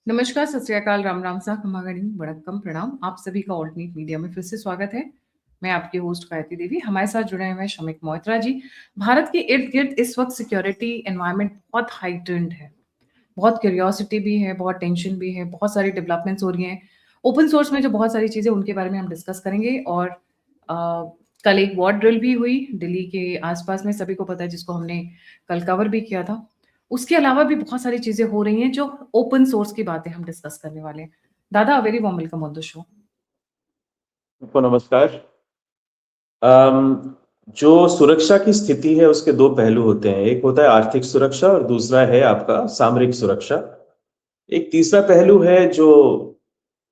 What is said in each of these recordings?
नमस्कार, सत श्री अकाल, राम राम सा, खमा गणी, वड़क्कम, प्रणाम। आप सभी का ऑल्टरनेट मीडिया में फिर से स्वागत है। मैं आपकी होस्ट गायत्री देवी। हमारे साथ जुड़े हुए हैं शमिक मोहित्रा जी। भारत के इर्द गिर्द इस वक्त सिक्योरिटी एनवायरनमेंट बहुत हाइटेंड है, बहुत क्यूरियोसिटी भी है, बहुत टेंशन भी है, बहुत सारी डेवलपमेंट्स हो रही हैं। ओपन सोर्स में जो बहुत सारी चीज़ें, उनके बारे में हम डिस्कस करेंगे। और कल एक वॉर ड्रिल भी हुई दिल्ली के आसपास में, सभी को पता है, जिसको हमने कल कवर भी किया था। उसके अलावा भी बहुत सारी चीजें हो रही हैं जो ओपन सोर्स की बातें हम डिस्कस करने वाले हैं। दादा, very warm welcome on the show. आपको नमस्कार। जो सुरक्षा की स्थिति है उसके दो पहलू होते हैं। एक होता है आर्थिक सुरक्षा और दूसरा है आपका सामरिक सुरक्षा। एक तीसरा पहलू है जो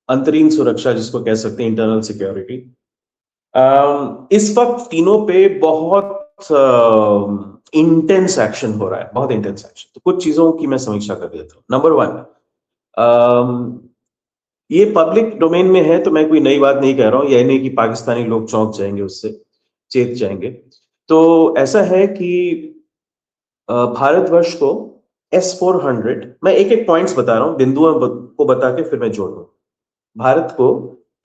अंतरीण सुरक्षा, जिसको कह सकते हैं इंटरनल सिक्योरिटी। इस वक्त तीनों पे बहुत इंटेंस एक्शन हो रहा है, बहुत इंटेंस एक्शन। तो कुछ चीजों की मैं समीक्षा कर देता हूँ। नंबर वन, ये पब्लिक डोमेन में है तो मैं कोई नई बात नहीं कह रहा हूं। यह नहीं कि पाकिस्तानी लोग चौंक जाएंगे, उससे चेत जाएंगे। तो ऐसा है कि भारतवर्ष को S-400, मैं एक एक पॉइंट्स बता रहा हूं, बिंदुओं को बता के फिर मैं जोड़ दूं। भारत को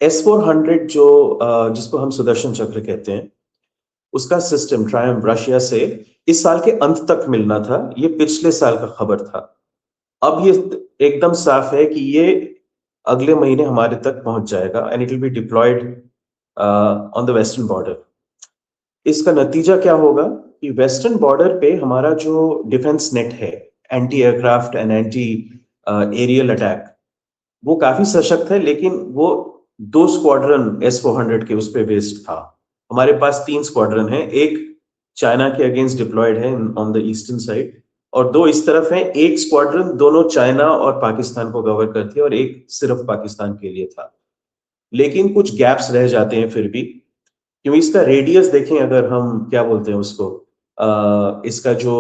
S-400 जो जिसको हम सुदर्शन चक्र कहते हैं, उसका सिस्टम ट्रायम्फ रशिया से इस साल के अंत तक मिलना था। ये पिछले साल का खबर था। अब ये एकदम साफ है कि ये अगले महीने हमारे तक पहुंच जाएगा and it will be diploid on the western border. इसका नतीजा क्या होगा कि वेस्टर्न बॉर्डर पे हमारा जो डिफेंस नेट है, anti aircraft and anti aerial attack, वो काफी सशक्त है। लेकिन वो 2 स्क्वाड्रन S-400 के उस पे बेस्ड था। हमारे पास 3 स्क्वाड्रन है। एक चाइना के अगेंस्ट डिप्लॉयड है ऑन द ईस्टर्न साइड, और 2 इस तरफ है। एक स्क्वाड्रन दोनों चाइना और पाकिस्तान को कवर करती है और एक सिर्फ पाकिस्तान के लिए था। लेकिन कुछ गैप्स रह जाते हैं फिर भी, क्योंकि इसका रेडियस देखें, अगर हम क्या बोलते हैं उसको, इसका जो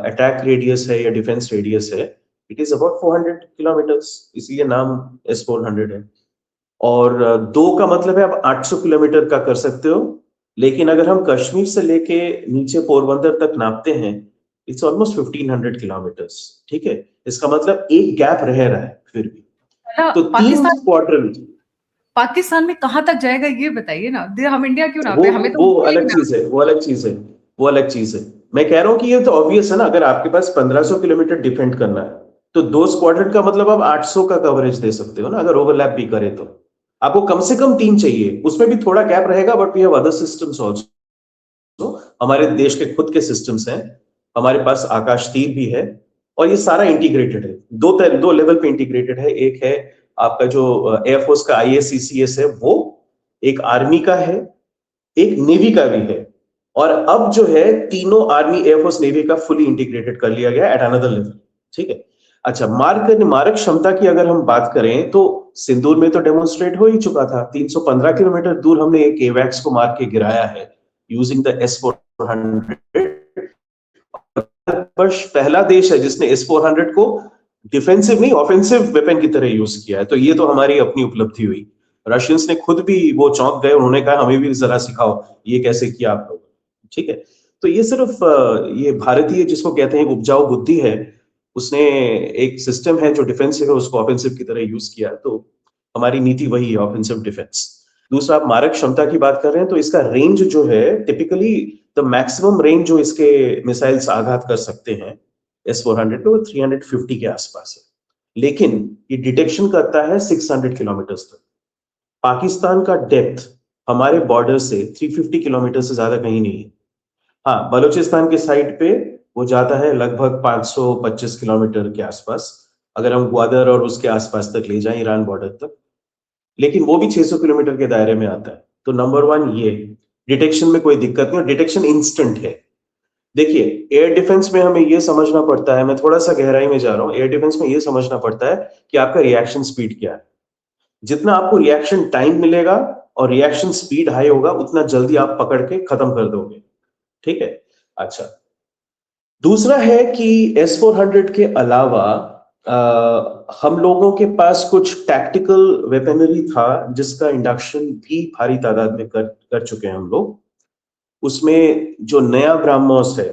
अटैक रेडियस है या डिफेंस रेडियस है, इट इज अबाउट 400 किलोमीटर्स, इसलिए नाम S-400 है। और 2 का मतलब है आप 800 किलोमीटर का कर सकते हो। लेकिन अगर हम कश्मीर से लेके नीचे पोरबंदर तक नापते हैं, इट्स ऑलमोस्ट 1500 किलोमीटर्स। ठीक है, इसका मतलब एक गैप रह रहा है फिर भी। तो 3 स्क्वाड्रन पाकिस्तान में कहाँ तक जाएगा ये बताइए ना। हम इंडिया क्यों ना वो पे, हमें तो वो अलग चीज है, वो अलग चीज है, वो अलग चीज है। मैं कह रहा हूं कि ये तो ऑब्वियस है ना। अगर आपके पास 1500 किलोमीटर डिफेंड करना है तो 2 स्क्वाड्रन का मतलब आप 800 का कवरेज दे सकते हो ना, अगर ओवरलैप भी करे तो। आपको कम से कम 3 चाहिए, उसमें भी थोड़ा गैप रहेगा, but we have other systems also. हमारे देश के खुद के सिस्टम्स हैं। हमारे पास आकाश तीर भी है, और ये सारा इंटीग्रेटेड है। दो लेवल पे इंटीग्रेटेड है। एक है आपका जो एयरफोर्स का IACCS है, वो एक आर्मी का है, एक नेवी का भी है। और अब जो है तीनों आर्मी, एयरफोर्स, नेवी का फुली इंटीग्रेटेड कर लिया गया एट अनदर लेवल। ठीक है। अच्छा, मारक क्षमता की अगर हम बात करें तो सिंदूर में तो डेमोन्स्ट्रेट हो ही चुका था। 315 किलोमीटर दूर हमने एक एवैक्स को मार के गिराया है यूजिंग द S-400। वर्ष पहला देश है जिसने S-400 को डिफेंसिव नहीं, ऑफेंसिव वेपन की तरह यूज किया है। तो ये तो हमारी अपनी उपलब्धि हुई। रशियंस ने खुद भी वो चौंक गए, उन्होंने कहा हमें भी जरा सिखाओ ये कैसे किया आप लोग। ठीक है। तो ये सिर्फ ये भारतीय, जिसको कहते हैं उपजाऊ बुद्धि है, उसने एक सिस्टम है जो डिफेंसिव है उसको ऑफेंसिव की तरह यूज किया। तो हमारी नीति वही है, ऑफेंसिव डिफेंस। दूसरा, आप मारक क्षमता की बात कर रहे हैं तो इसका रेंज जो है, टिपिकली द मैक्सिमम रेंज जो इसके मिसाइल्स आघात कर सकते हैं S-400 पे, वो 350 के आसपास है। लेकिन ये डिटेक्शन करता है 600 किलोमीटर तक। पाकिस्तान का डेप्थ हमारे बॉर्डर से 350 किलोमीटर से ज्यादा कहीं नहीं है। हाँ, बलूचिस्तान के साइड पे वो जाता है लगभग 525 किलोमीटर के आसपास, अगर हम ग्वादर और उसके आसपास तक ले जाएं, ईरान बॉर्डर तक। लेकिन वो भी 600 किलोमीटर के दायरे में आता है। तो नंबर 1 ये, डिटेक्शन में कोई दिक्कत नहीं, और डिटेक्शन इंस्टेंट है। देखिए, एयर डिफेंस में हमें यह समझना पड़ता है, मैं थोड़ा सा गहराई में जा रहा हूं, एयर डिफेंस में यह समझना पड़ता है कि आपका रिएक्शन स्पीड क्या है। जितना आपको रिएक्शन टाइम मिलेगा और रिएक्शन स्पीड हाई होगा, उतना जल्दी आप पकड़ के खत्म कर दोगे। ठीक है। अच्छा, दूसरा है कि S-400 के अलावा हम लोगों के पास कुछ टैक्टिकल वेपनरी था, जिसका इंडक्शन भी भारी तादाद में कर चुके हैं हम लोग। उसमें जो नया ब्रह्मोस है,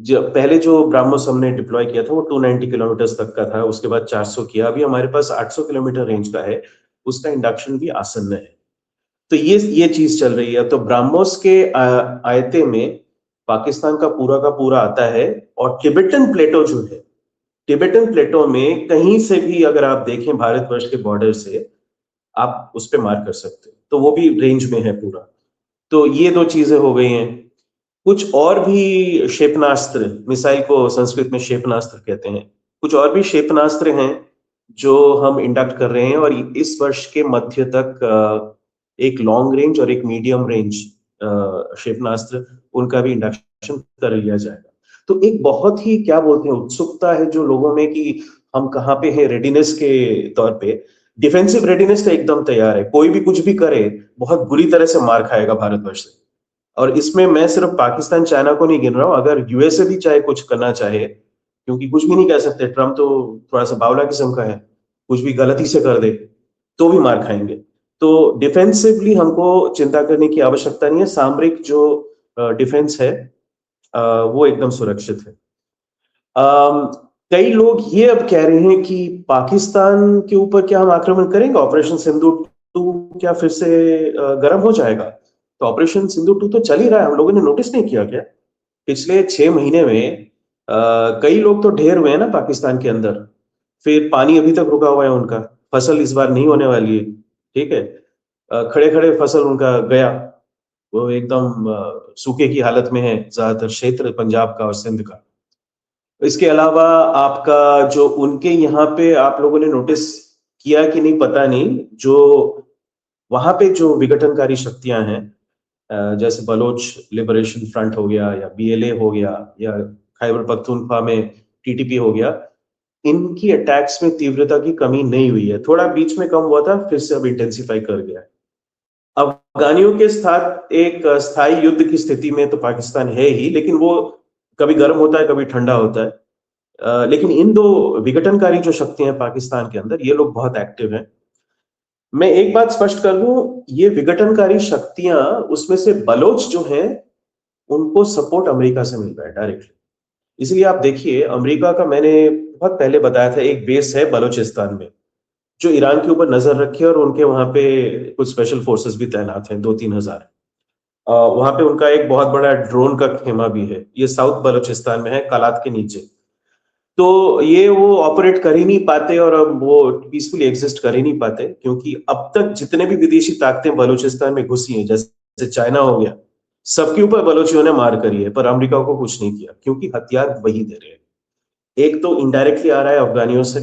जब पहले जो ब्राह्मोस हमने डिप्लॉय किया था वो 290 किलोमीटर तक का था, उसके बाद 400 किया, अभी हमारे पास 800 किलोमीटर रेंज का है, उसका इंडक्शन भी आसन्न है। तो ये चीज चल रही है। तो ब्राह्मोस के आयते में पाकिस्तान का पूरा आता है, और टिबेटन प्लेटो जो है, टिबेटन प्लेटो में कहीं से भी अगर आप देखें भारतवर्ष के बॉर्डर से, आप उस पर मार कर सकते हो, तो वो भी रेंज में है पूरा। तो ये दो चीजें हो गई हैं। कुछ और भी क्षेपणास्त्र, मिसाइल को संस्कृत में क्षेपणास्त्र कहते हैं, कुछ और भी क्षेपणास्त्र हैं जो हम इंडक्ट कर रहे हैं, और इस वर्ष के मध्य तक एक लॉन्ग रेंज और एक मीडियम रेंज क्षेपणास्त्र, उनका भी इंडक्शन कर लिया जाएगा। तो एक बहुत ही क्या बोलते हैं उत्सुकता है जो लोगों में कि हम कहाँ पे हैं रेडीनेस के तौर पे। डिफेंसिव रेडीनेस तो एकदम तैयार है, कोई भी कुछ भी करे बहुत बुरी तरह से मार खाएगा भारतवर्ष से। और इसमें मैं सिर्फ पाकिस्तान चाइना को नहीं गिन रहा हूं, अगर यूएसए भी चाहे कुछ करना चाहे, क्योंकि कुछ भी नहीं कह सकते, ट्रम्प तो थोड़ा सा बावला किस्म का है, कुछ भी गलती से कर दे तो भी मार खाएंगे। तो डिफेंसिवली हमको चिंता करने की आवश्यकता नहीं है, सामरिक जो डिफेंस है वो एकदम सुरक्षित है। कई लोग ये अब कह रहे हैं कि पाकिस्तान के ऊपर क्या हम आक्रमण करेंगे, ऑपरेशन सिंधु 2 क्या फिर से गर्म हो जाएगा? तो ऑपरेशन सिंधु 2 तो चल ही रहा है, हम लोगों ने नोटिस नहीं किया क्या? पिछले 6 महीने में कई लोग तो ढेर हुए हैं ना पाकिस्तान के अंदर, फिर पानी अभी तक रुका हुआ है उनका, फसल इस बार नहीं होने वाली है, ठीक है। खड़े खड़े फसल उनका गया, वो एकदम सूखे की हालत में है ज्यादातर क्षेत्र पंजाब का और सिंध का। इसके अलावा आपका जो उनके यहाँ पे आप लोगों ने नोटिस किया कि नहीं पता नहीं, जो वहां पे जो विघटनकारी शक्तियां हैं, जैसे बलोच लिबरेशन फ्रंट हो गया, या बीएलए हो गया, या खैबर पख्तूनख्वा में टीटीपी हो गया, इनकी अटैक्स में तीव्रता की कमी नहीं हुई है। थोड़ा बीच में कम हुआ था, फिर से अब इंटेंसिफाई कर गया है। अफगानियों के साथ एक स्थायी युद्ध की स्थिति में तो पाकिस्तान है ही, लेकिन वो कभी गर्म होता है कभी ठंडा होता है। लेकिन इन दो विघटनकारी जो शक्तियां हैं पाकिस्तान के अंदर, ये लोग बहुत एक्टिव हैं। मैं एक बात स्पष्ट कर दूं, ये विघटनकारी शक्तियां, उसमें से बलोच जो हैं, उनको सपोर्ट अमेरिका से मिल रहा है डायरेक्टली। इसलिए आप देखिए, अमेरिका का मैंने बहुत पहले बताया था, एक बेस है बलोचिस्तान में जो ईरान के ऊपर नजर रखे, और उनके वहां पे कुछ स्पेशल फोर्सेस भी तैनात हैं, 2-3 हजार। वहां पे उनका एक बहुत बड़ा ड्रोन का खेमा भी है, ये साउथ बलूचिस्तान में है, कालात के नीचे। तो ये वो ऑपरेट कर ही नहीं पाते, और अब वो पीसफुली एग्जिस्ट कर ही नहीं पाते, क्योंकि अब तक जितने भी विदेशी ताकतें बलूचिस्तान में घुसी हैं, जैसे चाइना हो गया, सबके ऊपर बलोचियों ने मार करी है, पर अमेरिका को कुछ नहीं किया, क्योंकि हथियार वही दे रहे हैं। एक तो इनडायरेक्टली आ रहा है अफगानियों से।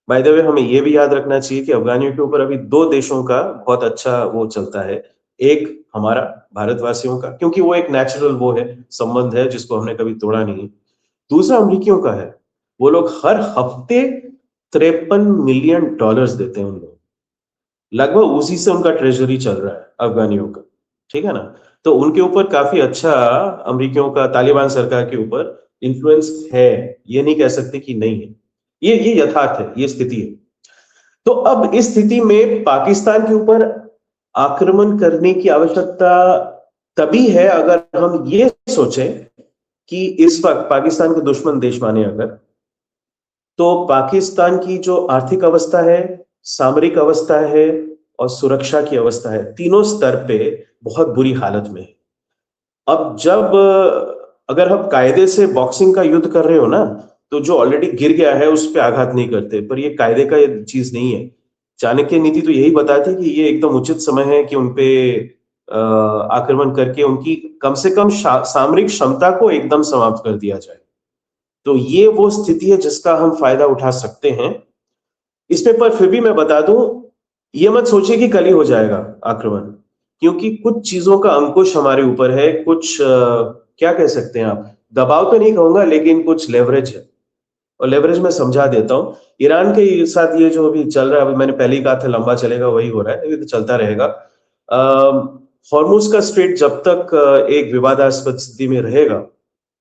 बाय द वे, हमें यह भी याद रखना चाहिए कि अफगानियों के ऊपर अभी 2 देशों का बहुत अच्छा वो चलता है। एक हमारा भारतवासियों का, क्योंकि वो एक नेचुरल वो है, संबंध है जिसको हमने कभी तोड़ा नहीं। दूसरा अमेरिकियों का है, वो लोग हर हफ्ते $53 मिलियन देते हैं उन लोग, लगभग उसी से उनका ट्रेजरी चल रहा है अफगानियों का, ठीक है ना। तो उनके ऊपर काफी अच्छा अमेरिकियों का तालिबान सरकार के ऊपर इन्फ्लुएंस है, ये नहीं कह सकते कि नहीं है। ये यथार्थ है, ये स्थिति है। तो अब इस स्थिति में पाकिस्तान के ऊपर आक्रमण करने की आवश्यकता तभी है अगर हम ये सोचें कि इस वक्त पाकिस्तान को दुश्मन देश माने अगर, तो पाकिस्तान की जो आर्थिक अवस्था है, सामरिक अवस्था है, और सुरक्षा की अवस्था है, तीनों स्तर पे बहुत बुरी हालत में है। अब जब अगर हम कायदे से बॉक्सिंग का युद्ध कर रहे हो ना, तो जो ऑलरेडी गिर गया है उस पर आघात नहीं करते, पर ये कायदे का ये चीज नहीं है। चाणक्य नीति तो यही बताती है कि ये एकदम उचित समय है कि उनपे आक्रमण करके उनकी कम से कम सामरिक क्षमता को एकदम समाप्त कर दिया जाए। तो ये वो स्थिति है जिसका हम फायदा उठा सकते हैं इसमें। पर फिर भी मैं बता दूं, ये मत सोचिए कि कल ही हो जाएगा आक्रमण, क्योंकि कुछ चीजों का अंकुश हमारे ऊपर है, कुछ क्या कह सकते हैं आप, दबाव तो नहीं कहूंगा, लेकिन कुछ लेवरेज है। और लेवरेज मैं समझा देता हूं। ईरान के साथ ये जो अभी चल रहा है, अभी मैंने पहले ही कहा था लंबा चलेगा, वही हो रहा है, ये तो चलता रहेगा। हॉर्मुज का स्ट्रेट जब तक एक विवादास्पद स्थिति में रहेगा,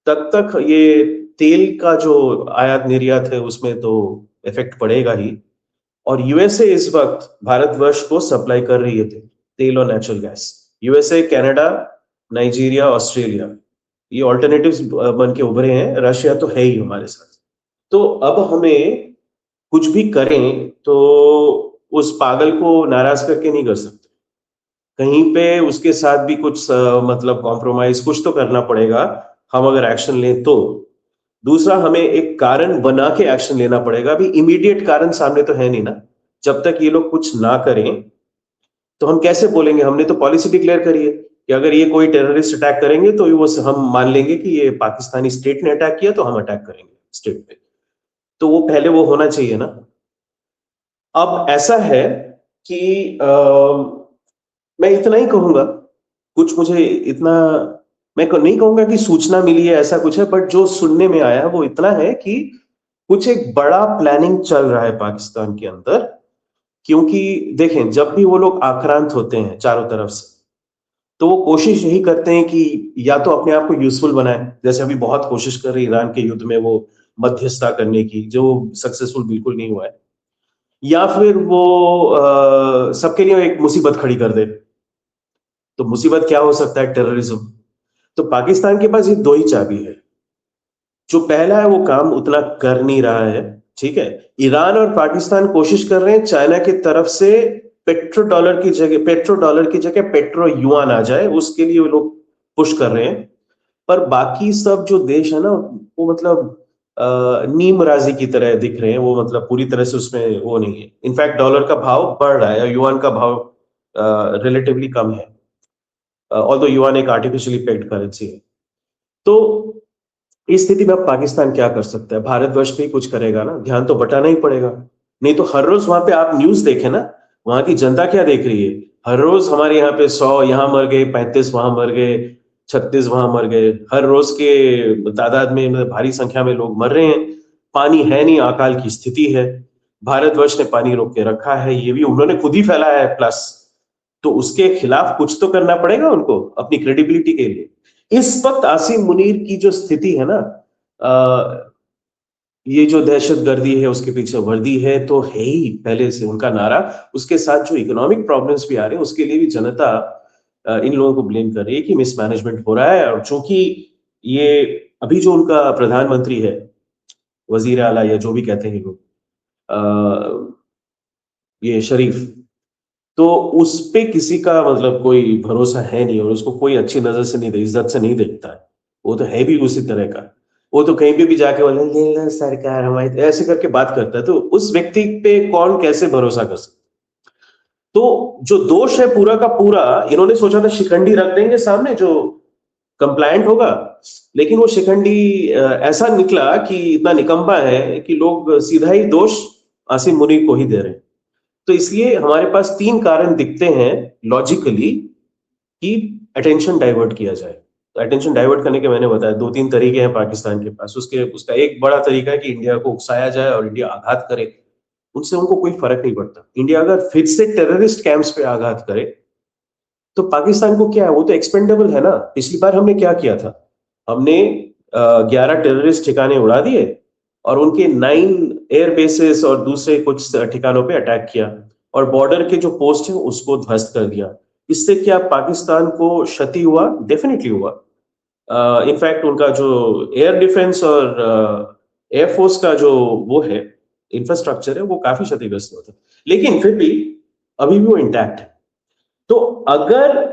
तब तक ये तेल का जो आयात निर्यात है उसमें तो इफेक्ट पड़ेगा ही। और यूएसए इस वक्त भारतवर्ष को सप्लाई कर रही है तेल और natural gas. USA, Canada, Nigeria, Australia, ये ऑल्टरनेटिव्स बन के उभरे हैं, रशिया तो है ही हमारे साथ। तो अब हमें कुछ भी करें तो उस पागल को नाराज करके नहीं कर सकते, कहीं पे उसके साथ भी कुछ मतलब कॉम्प्रोमाइज कुछ तो करना पड़ेगा, हम अगर एक्शन लें तो। दूसरा, हमें एक कारण बना के एक्शन लेना पड़ेगा। अभी इमीडिएट कारण सामने तो है नहीं ना, जब तक ये लोग कुछ ना करें तो हम कैसे बोलेंगे? हमने तो पॉलिसी डिक्लेयर करी है कि अगर ये कोई टेररिस्ट अटैक करेंगे तो वो हम मान लेंगे कि ये पाकिस्तानी स्टेट ने अटैक किया, तो हम अटैक करेंगे स्टेट पे। तो वो पहले वो होना चाहिए ना। अब ऐसा है कि मैं इतना ही कहूंगा, कुछ मुझे इतना, नहीं कहूंगा कि सूचना मिली है ऐसा कुछ है, बट जो सुनने में आया वो इतना है कि कुछ एक बड़ा प्लानिंग चल रहा है पाकिस्तान के अंदर। क्योंकि देखें, जब भी वो लोग आक्रांत होते हैं चारों तरफ से, तो वो कोशिश यही करते हैं कि या तो अपने आप को यूजफुल बनाए, जैसे अभी बहुत कोशिश कर रही ईरान के युद्ध में वो मध्यस्थता करने की, जो सक्सेसफुल बिल्कुल नहीं हुआ है, या फिर वो सबके लिए एक मुसीबत खड़ी कर दे। तो मुसीबत क्या हो सकता है? टेररिज्म। तो पाकिस्तान के पास ये दो ही चाबी है। जो पहला है वो काम उतना कर नहीं रहा है, ठीक है। ईरान और पाकिस्तान कोशिश कर रहे हैं चाइना की तरफ से पेट्रो डॉलर की जगह पेट्रो युआन आ जाए, उसके लिए वो लोग पुश कर रहे हैं। पर बाकी सब जो देश है ना, वो मतलब नीम राजी की तरह दिख रहे हैं, वो मतलब पूरी तरह से उसमें वो नहीं है। इनफैक्ट डॉलर का भाव बढ़ रहा है और युआन का भाव रिलेटिवली कम है, ऑल्दो युआन एक आर्टिफिशियली पेग्ड करेंसी है। तो इस स्थिति में अब पाकिस्तान क्या कर सकता है? भारतवर्ष भी कुछ करेगा ना, ध्यान तो बटाना ही पड़ेगा। नहीं तो हर रोज वहां पे आप न्यूज देखें ना, वहां की जनता क्या देख रही है? हर रोज हमारे यहाँ पे 100 यहाँ मर गए, 35 वहां मर गए, 36 वहां मर गए, हर रोज के तादाद में मतलब भारी संख्या में लोग मर रहे हैं। पानी है नहीं, अकाल की स्थिति है। भारतवर्ष ने पानी रोक के रखा है, ये भी उन्होंने खुद ही फैलाया है प्लस। तो उसके खिलाफ कुछ तो करना पड़ेगा उनको अपनी क्रेडिबिलिटी के लिए। इस वक्त आसिम मुनीर की जो स्थिति है ना, ये जो दहशतगर्दी है उसके पीछे वर्दी है तो है ही पहले से उनका नारा। उसके साथ जो इकोनॉमिक प्रॉब्लम्स भी आ रहे हैं उसके लिए भी जनता इन लोगों को ब्लेम कर रही है कि मिसमैनेजमेंट हो रहा है। और चूंकि ये अभी जो उनका प्रधानमंत्री है, वजीर आला या जो भी कहते हैं लोग, ये शरीफ, तो उस पे किसी का मतलब कोई भरोसा है नहीं, और उसको कोई अच्छी नजर से नहीं, इज्जत से नहीं देखता है। वो तो है भी उसी तरह का। वो तो कहीं पे भी जाके बोले "ये लो सरकार हमारी", ऐसे करके बात करता है। तो उस व्यक्ति पे कौन कैसे भरोसा कर सकता? तो जो दोष है पूरा का पूरा, इन्होंने सोचा था शिकंडी रख देंगे सामने जो कंप्लायंट होगा, लेकिन वो शिकंडी ऐसा निकला कि इतना निकम्मा है कि लोग सीधा ही दोष आसिम मुनीर को ही दे रहे हैं। तो इसलिए हमारे पास तीन कारण दिखते हैं लॉजिकली कि अटेंशन डाइवर्ट किया जाए। तो अटेंशन डाइवर्ट करने के मैंने बताया दो तीन तरीके हैं पाकिस्तान के पास। उसका एक बड़ा तरीका है कि इंडिया को उकसाया जाए और इंडिया आघात करे। उनसे उनको कोई फर्क नहीं पड़ता। इंडिया अगर फिर से टेररिस्ट कैंप्स पे आघात करे तो पाकिस्तान को क्या है? वो तो एक्सपेंडेबल है ना। पिछली बार हमने क्या किया था? हमने 11 टेररिस्ट ठिकाने उड़ा दिए और उनके 9 एयर बेसेस और दूसरे कुछ ठिकानों पे अटैक किया, और बॉर्डर के जो पोस्ट है उसको ध्वस्त कर दिया। इससे क्या पाकिस्तान को क्षति हुआ? डेफिनेटली हुआ। इनफैक्ट उनका जो एयर डिफेंस और एयरफोर्स का जो वो है इंफ्रास्ट्रक्चर है वो काफी क्षतिग्रस्त हुआ था, लेकिन फिर भी अभी भी वो इंटैक्ट है। तो अगर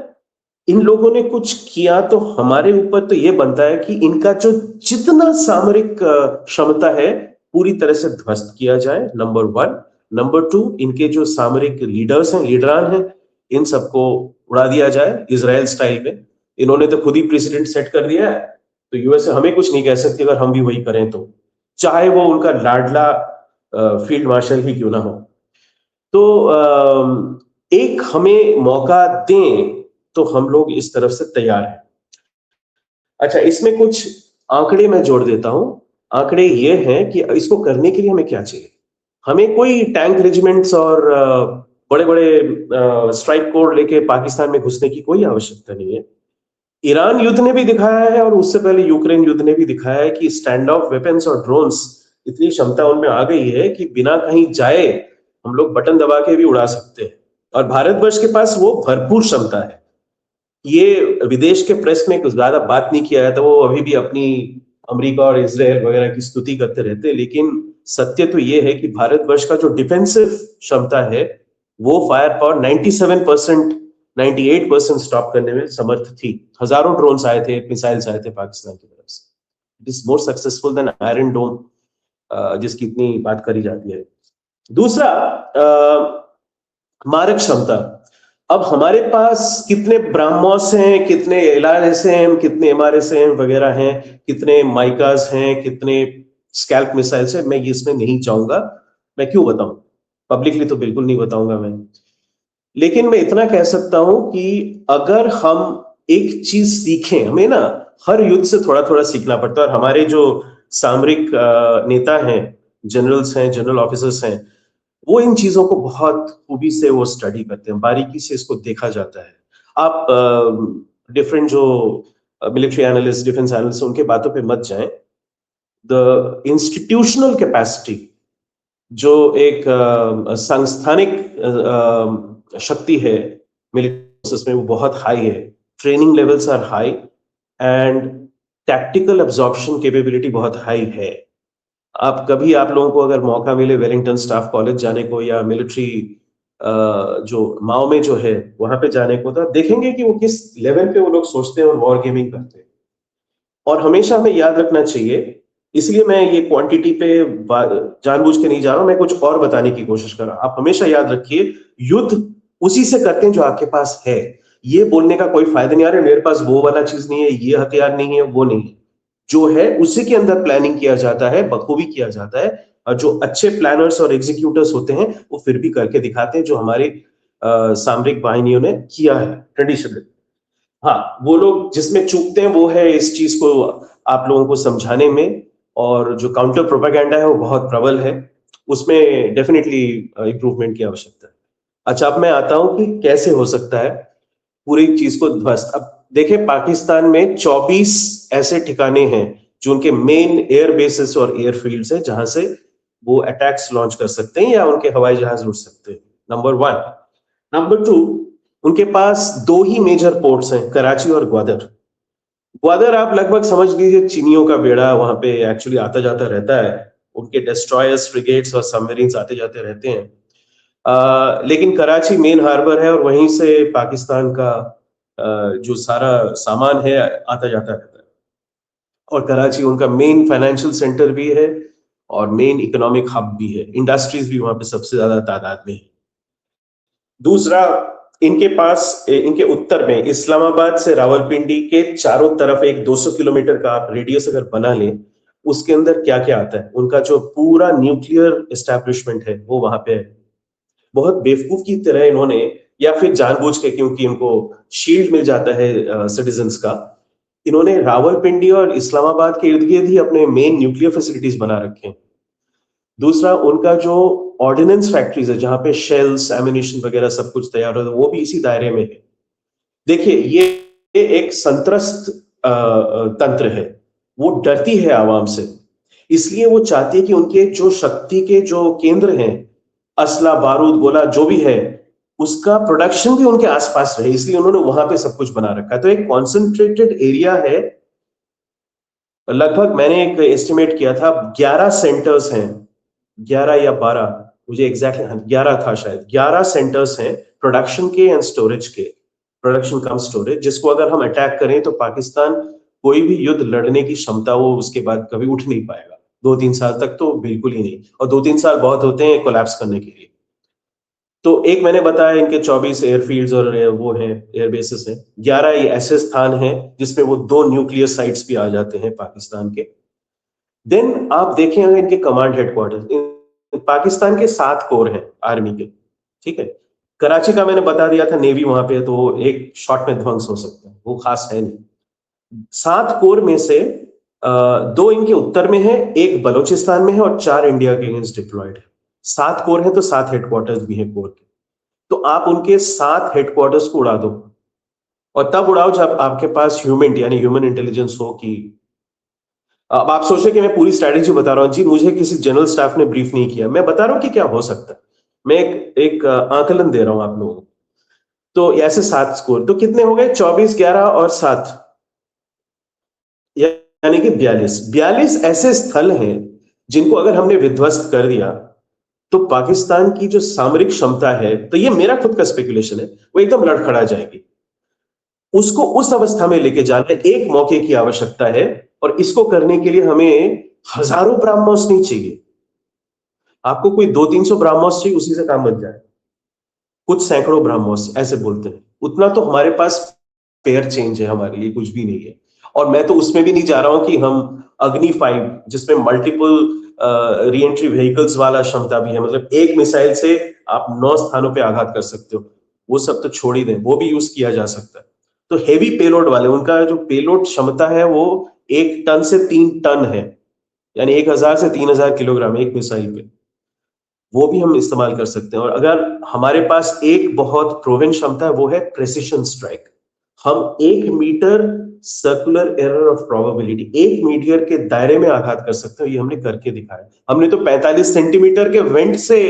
इन लोगों ने कुछ किया तो हमारे ऊपर तो ये बनता है कि इनका जो जितना सामरिक क्षमता है पूरी तरह से ध्वस्त किया जाए, नंबर 1। नंबर 2, इनके जो सामरिक लीडर्स हैं, लीडरान हैं, इन सबको उड़ा दिया जाए इजराइल स्टाइल में। इन्होंने तो खुद ही प्रेसिडेंट सेट कर दिया है, तो यूएसए हमें कुछ नहीं कह सकती अगर हम भी वही करें तो, चाहे वो उनका लाडला फील्ड मार्शल ही क्यों ना हो। तो एक हमें मौका दें तो हम लोग इस तरफ से तैयार हैं। अच्छा, इसमें कुछ आंकड़े मैं जोड़ देता हूं। आंकड़े ये हैं कि इसको करने के लिए हमें क्या चाहिए। हमें कोई टैंक रेजिमेंट्स और बड़े बड़े स्ट्राइक कोर लेके पाकिस्तान में घुसने की कोई आवश्यकता नहीं है। ईरान युद्ध ने भी दिखाया है और उससे पहले यूक्रेन युद्ध ने भी दिखाया है कि स्टैंड ऑफ वेपन्स और ड्रोन्स इतनी क्षमता उनमें आ गई है कि बिना कहीं जाए हम लोग बटन दबा के भी उड़ा सकते हैं, और भारतवर्ष के पास वो भरपूर क्षमता है। ये विदेश के प्रेस में कुछ ज्यादा बात नहीं किया जाता, वो अभी भी अपनी अमेरिका और इजराइल वगैरह की स्तुति करते रहते हैं, लेकिन सत्य तो ये है कि भारतवर्ष का जो डिफेंसिव क्षमता है वो फायर पावर 97%, 98% स्टॉप करने में समर्थ थी। हजारों ड्रोन्स आए थे, मिसाइल्स आए थे पाकिस्तान की तरफ से। It is more successful than Iron Dome, जिसकी इतनी बात करी जाती है। दूसरा, मारक क्षमता। अब हमारे पास कितने ब्राह्मोस हैं, कितने एलआरएसएम, कितने एमआरएसएम वगैरह हैं, कितने माइकास हैं, कितने स्कैल्प मिसाइल्स हैं, मैं इसमें नहीं चाहूंगा। मैं क्यों बताऊं, पब्लिकली तो बिल्कुल नहीं बताऊंगा मैं। लेकिन मैं इतना कह सकता हूं कि अगर हम एक चीज सीखें, हमें ना हर युद्ध से थोड़ा थोड़ा सीखना पड़ता है, और हमारे जो सामरिक नेता हैं, जनरल्स हैं, जनरल ऑफिसर्स हैं, वो इन चीजों को बहुत खूबी से वो स्टडी करते हैं, बारीकी से इसको देखा जाता है। आप डिफरेंट जो मिलिट्री एनालिस्ट, डिफेंस एनालिस्ट, उनके बातों पे मत जाएं। द इंस्टीट्यूशनल कैपेसिटी, जो एक सांस्थानिक शक्ति है मिलिट्री फोर्सेस में, वो बहुत हाई है। Training levels are high and tactical absorption capability बहुत हाई है। आप कभी, आप लोगों को अगर मौका मिले वेलिंगटन स्टाफ कॉलेज जाने को, या मिलिट्री जो माओ में जो है वहां पे जाने को, तो आप देखेंगे कि वो किस लेवल पे वो लोग सोचते हैं और वॉर गेमिंग करते हैं। और हमेशा हमें याद रखना चाहिए, इसलिए मैं ये क्वांटिटी पे जानबूझ के नहीं जा रहा हूं, मैं कुछ और बताने की कोशिश कर रहा हूं। आप हमेशा याद रखिए, युद्ध उसी से करते हैं जो आपके पास है। ये बोलने का कोई फायदा नहीं आ रहा है मेरे पास वो वाला चीज नहीं है, ये हथियार नहीं है, वो नहीं है। जो है उसी के अंदर प्लानिंग किया जाता है, बखूबी किया जाता है, और जो अच्छे प्लानर्स और एग्जीक्यूटर्स होते हैं वो फिर भी करके दिखाते हैं, जो हमारे सामरिक बाहिनियों ने किया है ट्रेडिशनली। हाँ, वो लोग जिसमें चूकते हैं वो है इस चीज को आप लोगों को समझाने में, और जो काउंटर प्रोपेगेंडा है वो बहुत प्रबल है, उसमें डेफिनेटली इंप्रूवमेंट की आवश्यकता है। अच्छा, अब मैं आता हूं कि कैसे हो सकता है पूरी चीज को ध्वस्त। अब देखें, पाकिस्तान में 24 ऐसे ठिकाने हैं जो उनके मेन एयर बेसिस और एयरफील्ड्स हैं, जहां से वो अटैक्स लॉन्च कर सकते हैं या उनके हवाई जहाज उड़ सकते हैं, नंबर 1। नंबर 2, उनके पास 2 ही मेजर पोर्ट्स हैं, कराची और ग्वादर। ग्वादर आप लगभग समझ लीजिए चीनियों का बेड़ा वहां पे एक्चुअली आता जाता रहता है, उनके डिस्ट्रॉयर्स, फ्रिगेट्स और सबमरीन्स आते जाते रहते हैं। लेकिन कराची मेन हार्बर है, और वहीं से पाकिस्तान का जो सारा सामान है आता जाता रहता है। और कराची उनका मेन फाइनेंशियल सेंटर भी है और मेन इकोनॉमिक हब भी है, इंडस्ट्रीज भी वहां पे सबसे ज्यादा तादाद में है। दूसरा, इनके पास इनके उत्तर में इस्लामाबाद से रावलपिंडी के चारों तरफ एक 200 किलोमीटर का आप रेडियस अगर बना लें, उसके अंदर क्या क्या आता है, उनका जो पूरा न्यूक्लियर एस्टैब्लिशमेंट है वो वहां पे है। बहुत बेवकूफ की तरह इन्होंने, या फिर जानबूझ के, क्योंकि इनको शील्ड मिल जाता है सिटीजन्स का, इन्होंने रावलपिंडी और इस्लामाबाद के इर्द गिर्द ही अपने मेन न्यूक्लियर फैसिलिटीज बना रखे हैं। दूसरा, उनका जो ऑर्डिनेंस फैक्ट्रीज है, जहां पे शेल्स, एमिनेशन वगैरह सब कुछ तैयार होता है, वो भी इसी दायरे में है। देखिए, ये एक संत्रस्त तंत्र है, वो डरती है आवाम से, इसलिए वो चाहती है कि उनके जो शक्ति के जो केंद्र हैं, असला, बारूद, गोला जो भी है, उसका प्रोडक्शन भी उनके आसपास रहे, इसलिए उन्होंने वहां पे सब कुछ बना रखा है। तो एक कॉन्सेंट्रेटेड एरिया है। लगभग मैंने एक एस्टिमेट किया था, 11 सेंटर्स हैं, 11 या 12, मुझे एग्जैक्टली 11 था शायद, 11 सेंटर्स हैं प्रोडक्शन के एंड स्टोरेज के, प्रोडक्शन कम स्टोरेज, जिसको अगर हम अटैक करें तो पाकिस्तान कोई भी युद्ध लड़ने की क्षमता वो उसके बाद कभी उठ नहीं पाएगा, 2-3 साल तक तो बिल्कुल ही नहीं, और 2-3 साल बहुत होते हैं कोलैप्स करने के लिए। तो एक मैंने बताया, इनके 24 एयरफील्ड्स और वो हैं, एयर बेसिस हैं। 11 ये ऐसे स्थान हैं जिसमें वो 2 न्यूक्लियर साइट्स भी आ जाते हैं पाकिस्तान के। देन आप देखें अगर इनके कमांड हेडक्वार्टर, पाकिस्तान के 7 कोर हैं आर्मी के, ठीक है। कराची का मैंने बता दिया था, नेवी वहां पे है, तो वो एक शॉट में ध्वंस हो सकता है, वो खास है नहीं। 7 कोर में से 2 इनके उत्तर में है, 1 बलोचिस्तान में है, और 4 इंडिया के अगेंस्ट डिप्लॉयड है। 7 कोर है तो 7 हेडक्वार्टर्स भी हैं कोर के। तो आप उनके 7 हेडक्वार्टर्स को उड़ा दो, और तब उड़ाओ जब आपके पास ह्यूमन यानी इंटेलिजेंस हो। कि अब आप सोच रहे कि मैं पूरी स्ट्रैटेजी बता रहा हूं जी, मुझे किसी जनरल स्टाफ ने ब्रीफ नहीं किया, मैं बता रहा हूं कि क्या हो सकता है, मैं एक आकलन दे रहा हूं आप लोगों को। तो ऐसे 7 स्कोर, तो कितने हो गए? 24, 11 और 7, यानी कि 42 ऐसे स्थल हैं जिनको अगर हमने विध्वस्त कर दिया तो पाकिस्तान की जो सामरिक क्षमता है, तो ये मेरा खुद का स्पेकुलेशन है, वो एकदम लड़खड़ा जाएगी। उसको उस अवस्था में लेके जाना एक मौके की आवश्यकता है, और इसको करने के लिए हमें हजारों ब्रह्मोस नहीं चाहिए। आपको कोई 200-300 ब्रह्मोस चाहिए, उसी से काम बन जाए। कुछ सैकड़ों ब्रह्मोस ऐसे बोलते हैं, उतना तो हमारे पास पेयर चेंज है, हमारे लिए कुछ भी नहीं है। और मैं तो उसमें भी नहीं जा रहा हूं कि हम अग्नि 5 जिसमें मल्टीपल री एंट्री व्हीकल्स वाला क्षमता भी है, मतलब एक मिसाइल से आप 9 स्थानों पे आघात कर सकते हो, वो सब तो छोड़ ही दें, वो भी यूज किया जा सकता है। तो हेवी पेलोड वाले, उनका जो पेलोड क्षमता है वो 1 टन से 3 टन है, यानी 1000 से 3000 किलोग्राम एक मिसाइल पे, वो भी हम इस्तेमाल कर सकते हैं। और अगर हमारे पास एक बहुत प्रोवन क्षमता है, वो है प्रेसिशन स्ट्राइक। हम 1 metre circular error of probability, 1 metre के दायरे में आघात कर सकते हैं, ये हमने करके दिखाया। हमने तो 45 सेंटीमीटर के वेंट से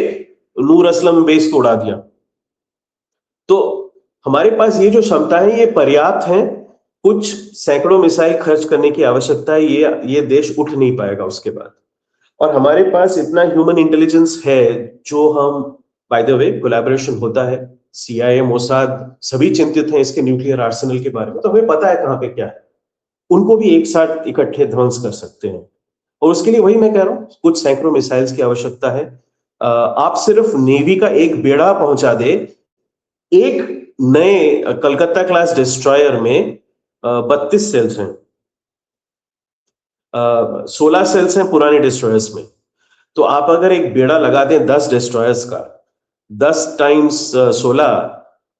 नूर असलम बेस को उड़ा दिया। तो हमारे पास ये जो क्षमता है ये पर्याप्त है। कुछ सैकड़ों मिसाइल खर्च करने की आवश्यकता है, ये देश उठ नहीं पाएगा उसके बाद। और हमारे पास इतना ह्यूमन इंटेलिजेंस है जो हम, बाय द वे कोलैबोरेशन होता है, सीआईए, मोसाद सभी चिंतित हैं इसके न्यूक्लियर आर्सेनल के बारे में, तो हमें पता है कहां पे क्या है। उनको भी एक साथ इकट्ठे ध्वंस कर सकते हैं, और उसके लिए वही मैं कह रहा हूं, कुछ सैकड़ों मिसाइल्स की आवश्यकता है। आप सिर्फ नेवी का एक बेड़ा पहुंचा दे, एक नए कलकत्ता क्लास डिस्ट्रॉयर में 32 सेल्स हैं, 16 सेल्स हैं पुराने डिस्ट्रॉयर्स में। तो आप अगर एक बेड़ा लगा दें 10 डिस्ट्रॉयर्स का, 10 टाइम्स 16,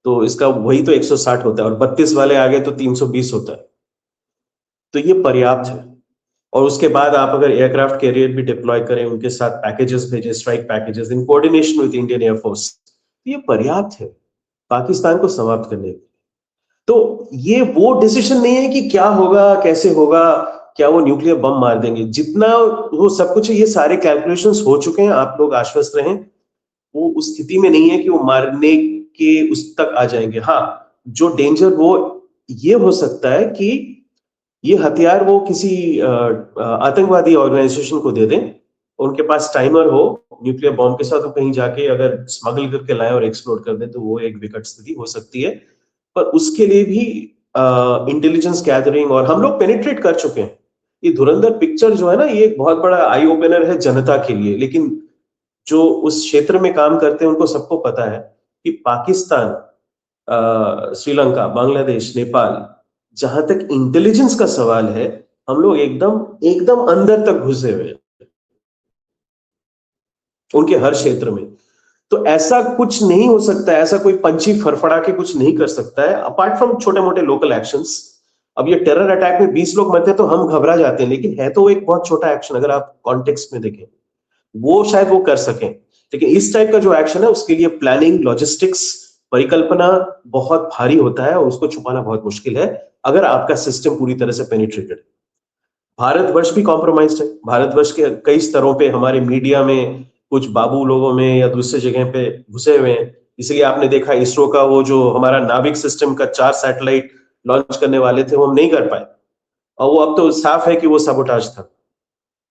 तो इसका वही तो 160 होता है, और 32 वाले आगे तो 320 होता है। तो ये पर्याप्त है। और उसके बाद आप अगर एयरक्राफ्ट कैरियर भी डिप्लॉय करें, उनके साथ पैकेजेस भेजें, strike packages in coordination with Indian air force, ये पर्याप्त है पाकिस्तान को समाप्त करने के लिए। तो ये वो डिसीजन नहीं है कि क्या होगा, कैसे होगा, क्या वो न्यूक्लियर बम मार देंगे, जितना वो सब कुछ है, ये सारे कैलकुलेशंस हो चुके हैं, आप लोग आश्वस्त रहें। वो उस स्थिति में नहीं है कि वो मारने के उस तक आ जाएंगे। हाँ, जो डेंजर वो ये हो सकता है कि ये हथियार वो किसी आतंकवादी ऑर्गेनाइजेशन को दे दें, उनके पास टाइमर हो न्यूक्लियर बॉम्ब के साथ, वो कहीं जाके अगर स्मगल करके लाए और एक्सप्लोड कर दें, तो वो एक विकट स्थिति हो सकती है। पर उसके लिए भी इंटेलिजेंस गैदरिंग, और हम लोग पेनिट्रेट कर चुके हैं। ये धुरंधर पिक्चर जो है ना, ये एक बहुत बड़ा आई ओपनर है जनता के लिए, लेकिन जो उस क्षेत्र में काम करते हैं उनको सबको पता है कि पाकिस्तान, श्रीलंका, बांग्लादेश, नेपाल, जहां तक इंटेलिजेंस का सवाल है, हम लोग एकदम एकदम अंदर तक घुसे हुए हैं उनके हर क्षेत्र में। तो ऐसा कुछ नहीं हो सकता है, ऐसा कोई पंछी फड़फड़ा के कुछ नहीं कर सकता है, अपार्ट फ्रॉम छोटे मोटे लोकल एक्शंस। अब ये टेरर अटैक में 20 लोग मरते हैं तो हम घबरा जाते हैं, लेकिन है तो एक बहुत छोटा एक्शन, अगर आप कॉन्टेक्स्ट में देखें, वो शायद वो कर सकें। लेकिन इस टाइप का जो एक्शन है उसके लिए प्लानिंग, लॉजिस्टिक्स, परिकल्पना बहुत भारी होता है, और उसको छुपाना बहुत मुश्किल है अगर आपका सिस्टम पूरी तरह से पेनिट्रेटेड। भारतवर्ष भी कॉम्प्रोमाइज्ड है। भारतवर्ष के कई स्तरों पे हमारे मीडिया में, कुछ बाबू लोगों में या दूसरे जगह पे घुसे हुए हैं। इसलिए आपने देखा इसरो का वो जो हमारा नाभिक सिस्टम का 4 सैटेलाइट लॉन्च करने वाले थे, वो हम नहीं कर पाए, और वो अब तो साफ है कि वो साबोटाज था,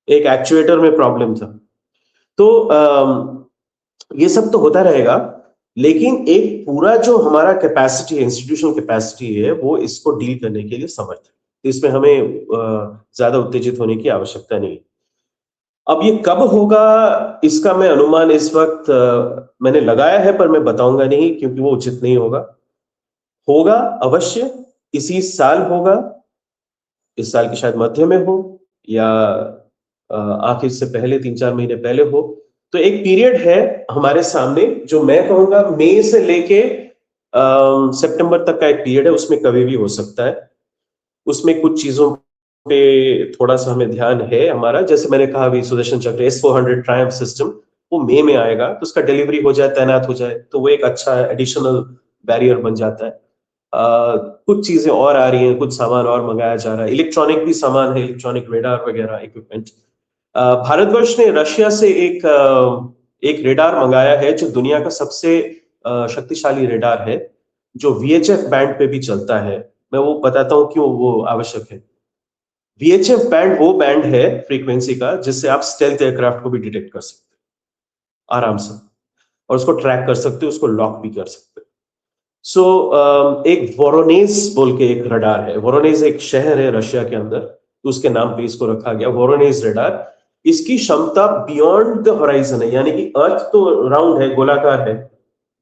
एक एक्चुएटर में प्रॉब्लम था। तो ये सब तो होता रहेगा, लेकिन एक पूरा जो हमारा कैपेसिटी है, इंस्टीट्यूशनल कैपेसिटी है, वो इसको डील करने के लिए समर्थ है। तो इसमें हमें ज्यादा उत्तेजित होने की आवश्यकता नहीं। अब ये कब होगा इसका मैं अनुमान इस वक्त मैंने लगाया है, पर मैं बताऊंगा नहीं क्योंकि वो उचित नहीं होगा। होगा अवश्य, इसी साल होगा, इस साल के शायद मध्य में हो, या आखिर से पहले 3-4 महीने पहले हो। तो एक पीरियड है हमारे सामने, जो मैं कहूंगा मई से लेके सितंबर तक का एक पीरियड है, उसमें कभी भी हो सकता है। उसमें कुछ चीजों पे थोड़ा सा हमें ध्यान है हमारा, जैसे मैंने कहा अभी सुदर्शन चक्र S-400 ट्रायम्फ सिस्टम, वो मई में आएगा, तो उसका डिलीवरी हो जाए, तैनात हो जाए, तो वो एक अच्छा एडिशनल बैरियर बन जाता है। कुछ चीजें और आ रही हैं, कुछ सामान और मंगाया जा रहा है, इलेक्ट्रॉनिक भी सामान है, इलेक्ट्रॉनिक रेडार वगैरह इक्विपमेंट। भारतवर्ष ने रशिया से एक रेडार मंगाया है, जो दुनिया का सबसे शक्तिशाली रेडार है, जो VHF बैंड पे भी चलता है, मैं वो बताता हूं क्यों वो आवश्यक है। VHF बैंड वो बैंड है फ्रीक्वेंसी का जिससे आप स्टेल्थ एयरक्राफ्ट को भी डिटेक्ट कर सकते हैं आराम से, और उसको ट्रैक कर सकते हो, उसको लॉक भी कर सकते हो। सो एक वोरोनेज बोल के एक रडार है। वोरोनेज एक शहर है रशिया के अंदर, तो उसके नाम पे इसको रखा गया वोरोनेज रडार। इसकी क्षमता बियॉन्ड द होराइजन है, यानी कि अर्थ तो राउंड है, गोलाकार है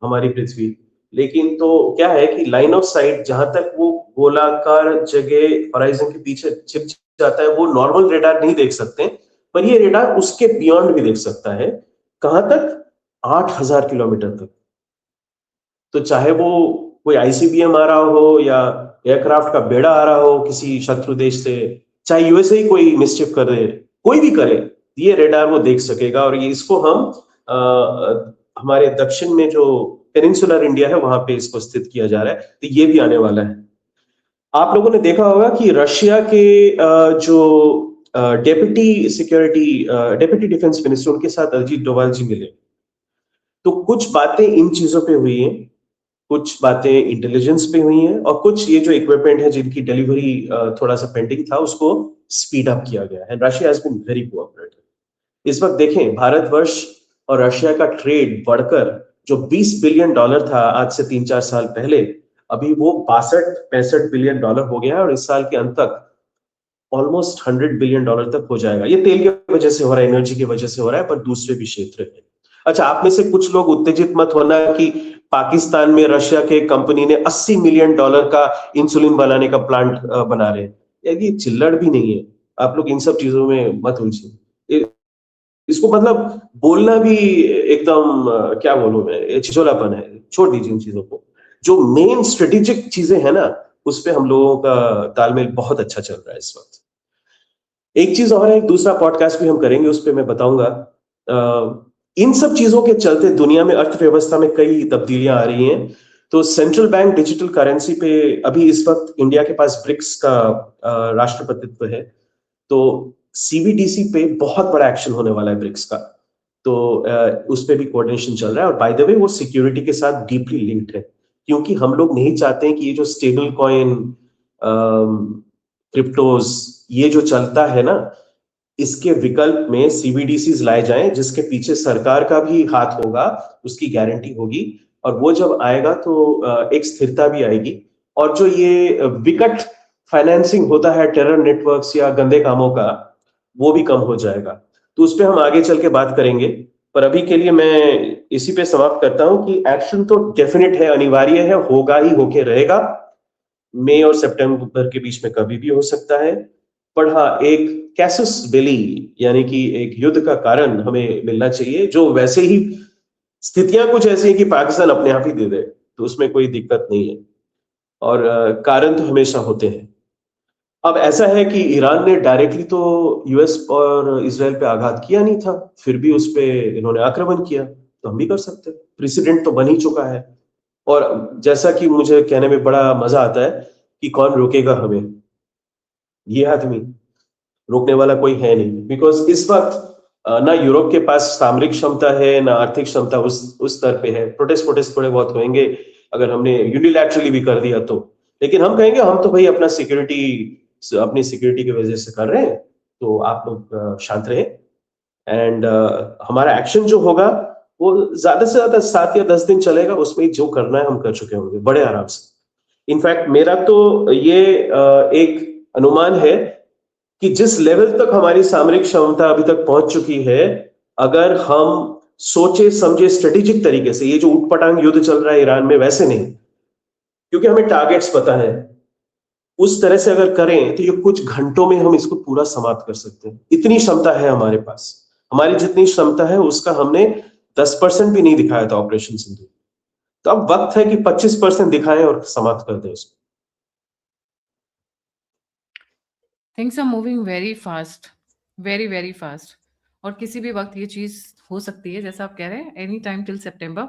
हमारी पृथ्वी, लेकिन तो क्या है कि लाइन ऑफ साइट जहां तक वो गोलाकार जगह होराइजन के पीछे छिप जाता है वो नॉर्मल रेडार नहीं देख सकते, पर ये रेडार उसके बियॉन्ड भी देख सकता है। कहां तक? 8,000 किलोमीटर तक। तो चाहे वो कोई आईसीबीएम आ रहा हो या एयरक्राफ्ट का बेड़ा आ रहा हो किसी शत्रु देश से, चाहे यूएसए ही कोई मिसचिफ कर दे, कोई भी करे, ये रेडार वो देख सकेगा। और ये इसको हम हमारे दक्षिण में जो पेनिनसुलर इंडिया है वहां पे इसको स्थित किया जा रहा है, तो ये भी आने वाला है। आप लोगों ने देखा होगा कि रशिया के जो डेप्यूटी डिफेंस मिनिस्टर, उनके साथ अजीत डोभाल जी मिले, तो कुछ बातें इन चीजों पे हुई हैं, कुछ बातें इंटेलिजेंस पे हुई हैं, और कुछ ये जो इक्विपमेंट है जिनकी डिलीवरी थोड़ा सा पेंडिंग था उसको स्पीड अप किया गया है। Russia has been very cooperative. इस वक्त देखें, भारतवर्ष और रशिया का ट्रेड बढ़कर जो $20 बिलियन था आज से 3-4 साल पहले, अभी वो 62-65 बिलियन हो गया है, और इस साल के अंत तक ऑलमोस्ट $100 बिलियन तक हो जाएगा। ये तेल की वजह से हो रहा है, एनर्जी की वजह से हो रहा है, पर दूसरे भी क्षेत्र है। अच्छा, आप में से कुछ लोग उत्तेजित मत होना कि पाकिस्तान में रशिया के कंपनी ने $80 मिलियन का इंसुलिन बनाने का प्लांट बना रहे हैं। यार ये चिल्लड़ भी नहीं है, आप लोग इन सब चीजों में मत उलझिए। इसको मतलब बोलना भी एकदम क्या बोलूं मैं, ये छिछोलापन है। छोड़ दीजिए इन चीजों को। जो मेन स्ट्रेटेजिक चीजें हैं ना, उस पे हम लोगों का तालमेल बहुत अच्छा चल रहा है इस वक्त। एक चीज और है, एक दूसरा पॉडकास्ट भी हम करेंगे, उस पर मैं बताऊंगा। इन सब चीजों के चलते दुनिया में अर्थव्यवस्था में कई तब्दीलियां आ रही हैं। तो सेंट्रल बैंक डिजिटल करेंसी पे अभी इस वक्त इंडिया के पास ब्रिक्स का राष्ट्रपतित्व है, तो सीबीडीसी पे बहुत बड़ा एक्शन होने वाला है ब्रिक्स का। तो उस पे भी कोऑर्डिनेशन चल रहा है, और बाय द वे वो सिक्योरिटी के साथ डीपली लिंक्ड है, क्योंकि हम लोग नहीं चाहते हैं कि ये जो स्टेबल कॉइन, क्रिप्टोज, ये जो चलता है ना, इसके विकल्प में सीबीडीसीज लाए जाएं जिसके पीछे सरकार का भी हाथ होगा, उसकी गारंटी होगी। और वो जब आएगा तो एक स्थिरता भी आएगी, और जो ये विकट फाइनेंसिंग होता है टेरर नेटवर्क्स या गंदे कामों का, वो भी कम हो जाएगा। तो उस पर हम आगे चल के बात करेंगे, पर अभी के लिए मैं इसी पे समाप्त करता हूं कि एक्शन तो डेफिनेट है, अनिवार्य है, होगा ही, होके रहेगा। मई और सितंबर के बीच में कभी भी हो सकता है, पर हाँ, एक कैसस बेली यानी कि एक युद्ध का कारण हमें मिलना चाहिए, जो वैसे ही स्थितियां कुछ ऐसी हैं कि पाकिस्तान अपने आप ही दे दे, तो उसमें कोई दिक्कत नहीं है। और कारण तो हमेशा होते हैं। अब ऐसा है कि ईरान ने डायरेक्टली तो यूएस और इसराइल पे आघात किया नहीं था, फिर भी उस पे इन्होंने आक्रमण किया, तो हम भी कर सकते हैं। प्रेसिडेंट तो बन ही चुका है। और जैसा कि मुझे कहने में बड़ा मजा आता है कि कौन रोकेगा हमें, ये आदमी, रोकने वाला कोई है नहीं। बिकॉज इस वक्त ना यूरोप के पास सामरिक क्षमता है, ना आर्थिक क्षमता उस स्तर पे है। प्रोटेस्ट थोड़े बहुत होंगे अगर हमने यूनिलैटरली भी कर दिया तो, लेकिन हम कहेंगे हम तो भाई अपनी सिक्योरिटी की वजह से कर रहे हैं, तो आप लोग शांत रहे। एंड हमारा एक्शन जो होगा वो ज्यादा से ज्यादा 7 या 10 दिन चलेगा, उसमें जो करना है हम कर चुके होंगे बड़े आराम से। इनफैक्ट मेरा तो ये एक अनुमान है कि जिस लेवल तक हमारी सामरिक क्षमता अभी तक पहुंच चुकी है, अगर हम सोचे समझे स्ट्रेटेजिक तरीके से, ये जो उटपटांग युद्ध चल रहा है ईरान में वैसे नहीं, क्योंकि हमें टारगेट्स पता है, उस तरह से अगर करें तो ये कुछ घंटों में हम इसको पूरा समाप्त कर सकते हैं। इतनी क्षमता है हमारे पास। हमारी जितनी क्षमता है उसका हमने 10% भी नहीं दिखाया था ऑपरेशन सिंधु। तो अब वक्त है कि 25% दिखाएं और समाप्त कर दें इसको। Things are moving very fast, very very fast, और किसी भी वक्त ये चीज हो सकती है जैसा आप कह रहे हैं, any time till September.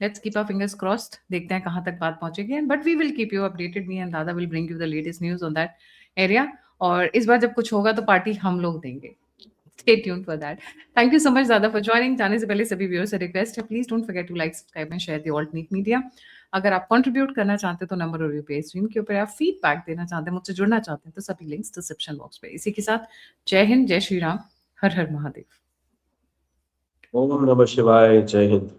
Let's keep our fingers crossed, देखते हैं कहाँ तक बात पहुंचेगी। But we will keep you updated, me and दादा will bring you the latest news on that area. और इस बार जब कुछ होगा तो पार्टी हम लोग देंगे, Stay tuned for that. Thank you so much, Zada, for joining. जाने से पहले सभी व्यूअर्स से रिक्वेस्ट है, please don't forget to like, subscribe and share the alternate media. अगर आप कंट्रीब्यूट करना चाहते हैं तो नंबर और रिव्यू स्क्रीन के ऊपर, आप फीडबैक देना चाहते हैं, मुझसे जुड़ना चाहते हैं तो सभी लिंक्स डिस्क्रिप्शन बॉक्स पे। इसी के साथ जय हिंद, जय श्री राम, हर हर महादेव। ओम नमः शिवाय, जय हिंद।